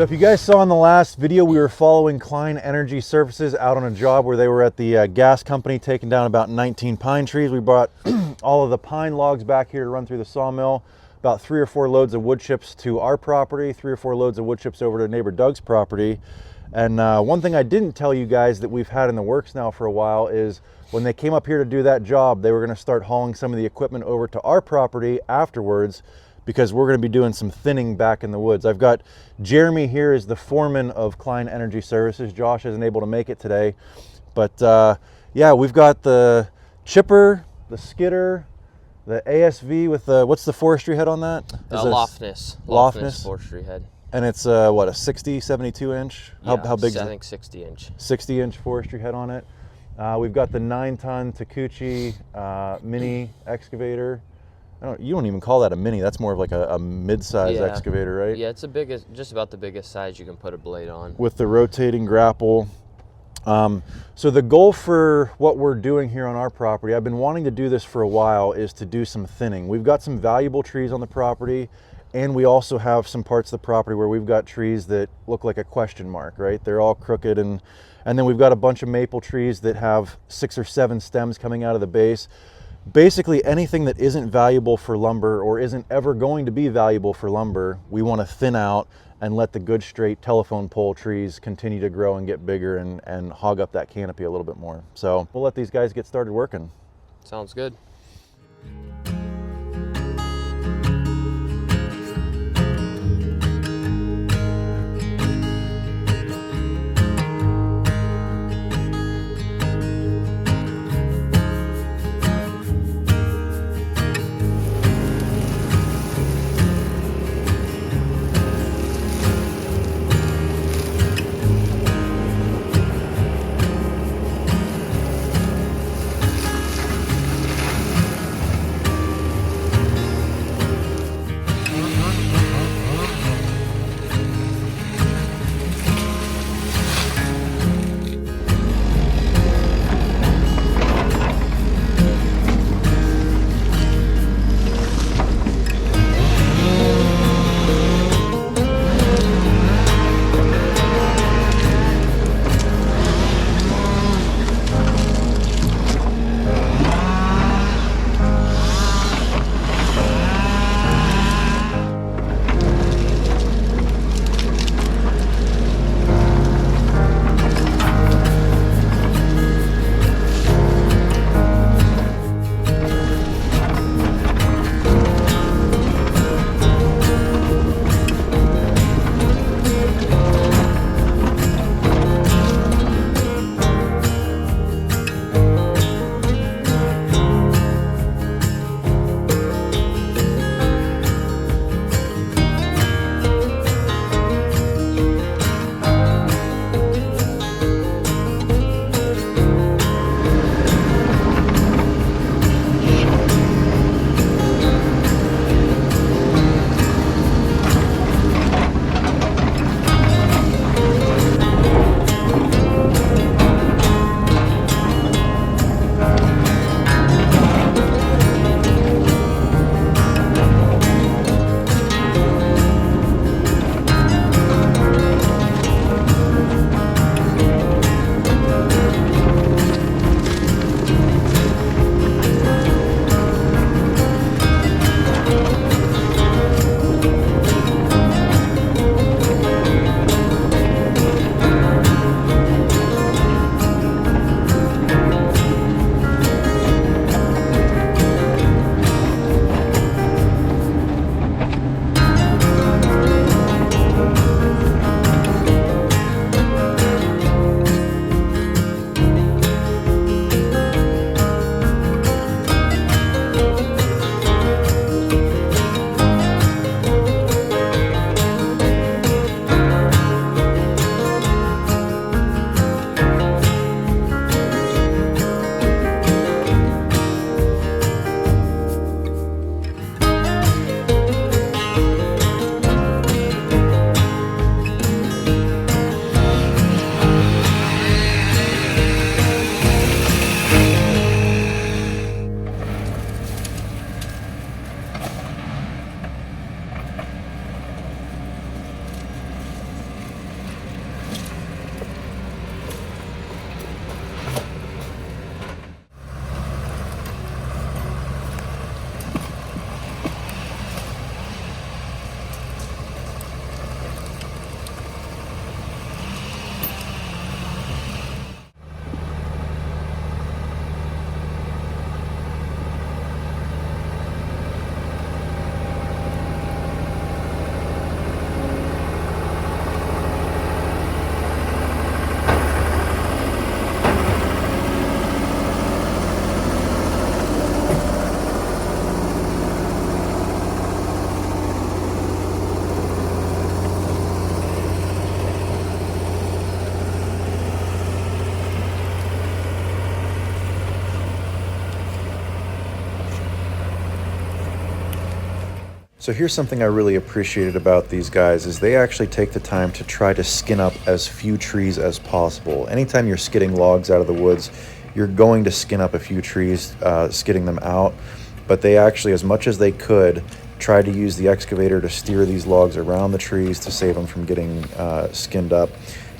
So if you guys saw in the last video, we were following Klein Energy Services out on a job where they were at the gas company taking down about 19 pine trees. We brought all of the pine logs back here to run through the sawmill, about 3 or 4 loads of wood chips to our property, 3 or 4 loads of wood chips over to neighbor Doug's property. And one thing I didn't tell you guys that we've had in the works now for a while is when they came up here to do that job, they were going to start hauling some of the equipment over to our property afterwards, because we're going to be doing some thinning back in the woods. I've got Jeremy here as the foreman of Klein Energy Services. Josh isn't able to make it today, but yeah, we've got the chipper, the skidder, the ASV with the, what's the forestry head on that? Lofness forestry head. And it's what, a 60, 72 inch? Yeah, How big is it? I think 60 inch. 60 inch forestry head on it. We've got the 9-ton Takeuchi mini excavator. You don't even call that a mini. That's more of like a mid-size excavator, right? Yeah, it's just about the biggest size you can put a blade on. With the rotating grapple. So the goal for what we're doing here on our property, I've been wanting to do this for a while, is to do some thinning. We've got some valuable trees on the property, and we also have some parts of the property where we've got trees that look like a question mark, right? They're all crooked, and then we've got a bunch of maple trees that have 6 or 7 stems coming out of the base. Basically anything that isn't valuable for lumber or isn't ever going to be valuable for lumber, we want to thin out and let the good straight telephone pole trees continue to grow and get bigger and hog up that canopy a little bit more. So we'll let these guys get started working. Sounds good. So here's something I really appreciated about these guys is they actually take the time to try to skin up as few trees as possible. Anytime you're skidding logs out of the woods, you're going to skin up a few trees, skidding them out. But they actually, as much as they could, tried to use the excavator to steer these logs around the trees to save them from getting skinned up.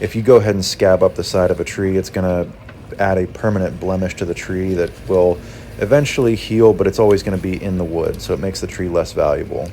If you go ahead and scab up the side of a tree, it's going to add a permanent blemish to the tree that will eventually heal, but it's always going to be in the wood, so it makes the tree less valuable.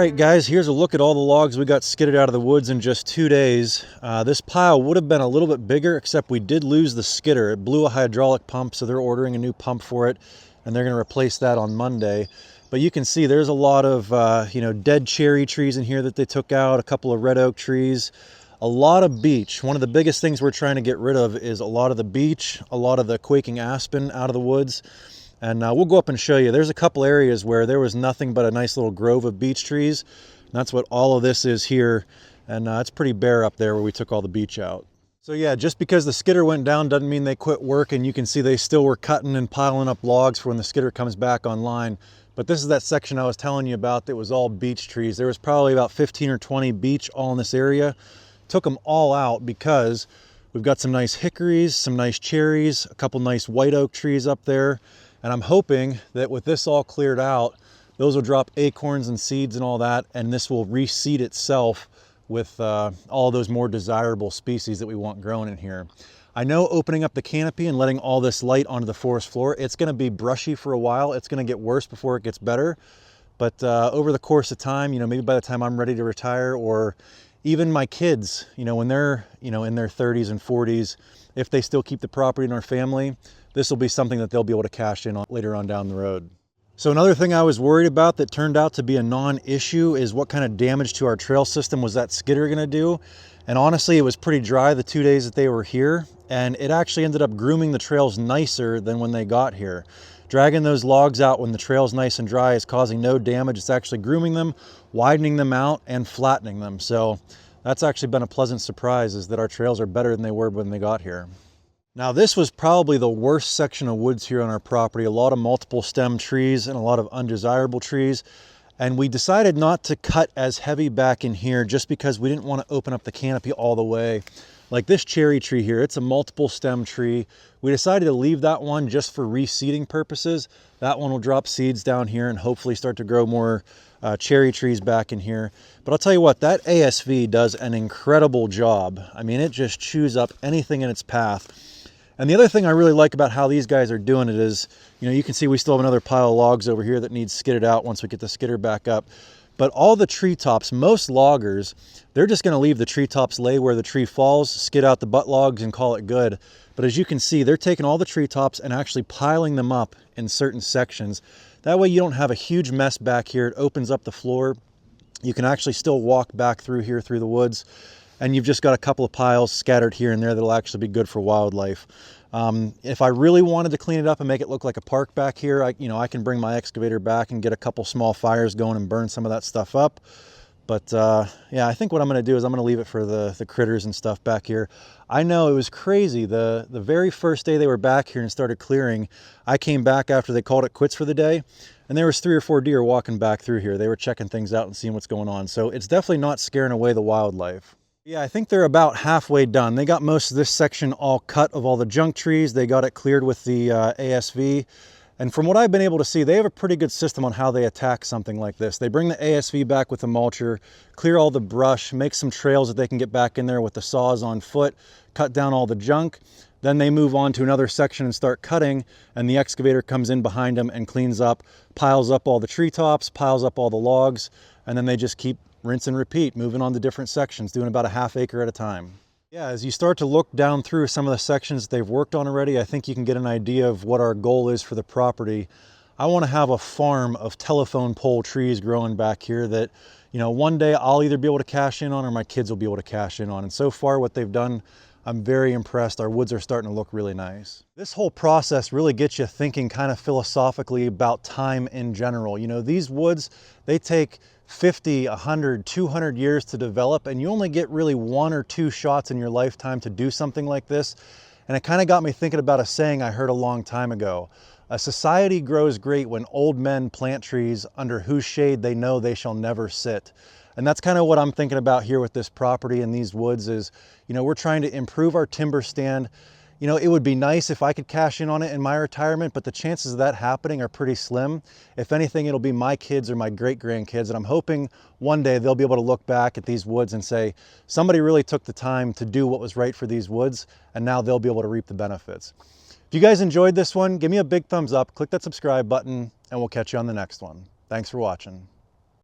right, guys, here's a look at all the logs we got skidded out of the woods in just 2 days. This pile would have been a little bit bigger, except we did lose the skidder. It blew a hydraulic pump, so they're ordering a new pump for it, and they're going to replace that on Monday. But you can see there's a lot of dead cherry trees in here that they took out, a couple of red oak trees, a lot of beech. One of the biggest things we're trying to get rid of is a lot of the beech, a lot of the quaking aspen out of the woods. And we'll go up and show you. There's a couple areas where there was nothing but a nice little grove of beech trees. And that's what all of this is here. And it's pretty bare up there where we took all the beech out. So yeah, just because the skidder went down doesn't mean they quit working. You can see they still were cutting and piling up logs for when the skidder comes back online. But this is that section I was telling you about that was all beech trees. There was probably about 15 or 20 beech all in this area. Took them all out because we've got some nice hickories, some nice cherries, a couple nice white oak trees up there. And I'm hoping that with this all cleared out, those will drop acorns and seeds and all that, and this will reseed itself with all those more desirable species that we want growing in here. I know opening up the canopy and letting all this light onto the forest floor, it's gonna be brushy for a while. It's gonna get worse before it gets better. But over the course of time, maybe by the time I'm ready to retire, or even my kids, when they're, in their 30s and 40s, if they still keep the property in our family, this will be something that they'll be able to cash in on later on down the road. So another thing I was worried about that turned out to be a non-issue is what kind of damage to our trail system was that skidder gonna do. And honestly, it was pretty dry the 2 days that they were here, and it actually ended up grooming the trails nicer than when they got here. Dragging those logs out when the trail's nice and dry is causing no damage. It's actually grooming them, widening them out, and flattening them. So that's actually been a pleasant surprise, is that our trails are better than they were when they got here. Now this was probably the worst section of woods here on our property. A lot of multiple stem trees and a lot of undesirable trees. And we decided not to cut as heavy back in here just because we didn't want to open up the canopy all the way. Like this cherry tree here, it's a multiple stem tree. We decided to leave that one just for reseeding purposes. That one will drop seeds down here and hopefully start to grow more cherry trees back in here. But I'll tell you what, that ASV does an incredible job. I mean, it just chews up anything in its path. And the other thing I really like about how these guys are doing it is, you can see we still have another pile of logs over here that needs skidded out once we get the skidder back up. But all the treetops, most loggers, they're just going to leave the treetops lay where the tree falls, skid out the butt logs and call it good. But as you can see, they're taking all the treetops and actually piling them up in certain sections. That way you don't have a huge mess back here. It opens up the floor. You can actually still walk back through here through the woods. And you've just got a couple of piles scattered here and there that'll actually be good for wildlife. If I really wanted to clean it up and make it look like a park back here, I can bring my excavator back and get a couple small fires going and burn some of that stuff up. But yeah, I think what I'm gonna do is I'm gonna leave it for the critters and stuff back here. I know it was crazy. The very first day they were back here and started clearing, I came back after they called it quits for the day, and there was 3 or 4 deer walking back through here. They were checking things out and seeing what's going on. So it's definitely not scaring away the wildlife. Yeah, I think they're about halfway done. They got most of this section all cut of all the junk trees. They got it cleared with the ASV. And from what I've been able to see, they have a pretty good system on how they attack something like this. They bring the ASV back with a mulcher, clear all the brush, make some trails that they can get back in there with the saws on foot, cut down all the junk. Then they move on to another section and start cutting, and the excavator comes in behind them and cleans up, piles up all the treetops, piles up all the logs, and then they just keep rinse and repeat, moving on to different sections, doing about a ½ acre at a time. Yeah, as you start to look down through some of the sections they've worked on already, I think you can get an idea of what our goal is for the property. I want to have a farm of telephone pole trees growing back here that, one day I'll either be able to cash in on or my kids will be able to cash in on. And so far what they've done, I'm very impressed. Our woods are starting to look really nice. This whole process really gets you thinking kind of philosophically about time in general. These woods, they take 50, 100, 200 years to develop, and you only get really 1 or 2 shots in your lifetime to do something like this. And it kind of got me thinking about a saying I heard a long time ago. A society grows great when old men plant trees under whose shade they know they shall never sit. And that's kind of what I'm thinking about here with this property and these woods is, we're trying to improve our timber stand. It would be nice if I could cash in on it in my retirement, but the chances of that happening are pretty slim. If anything, it'll be my kids or my great-grandkids, and I'm hoping one day they'll be able to look back at these woods and say, somebody really took the time to do what was right for these woods, and now they'll be able to reap the benefits. If you guys enjoyed this one, give me a big thumbs up, click that subscribe button, and we'll catch you on the next one. Thanks for watching.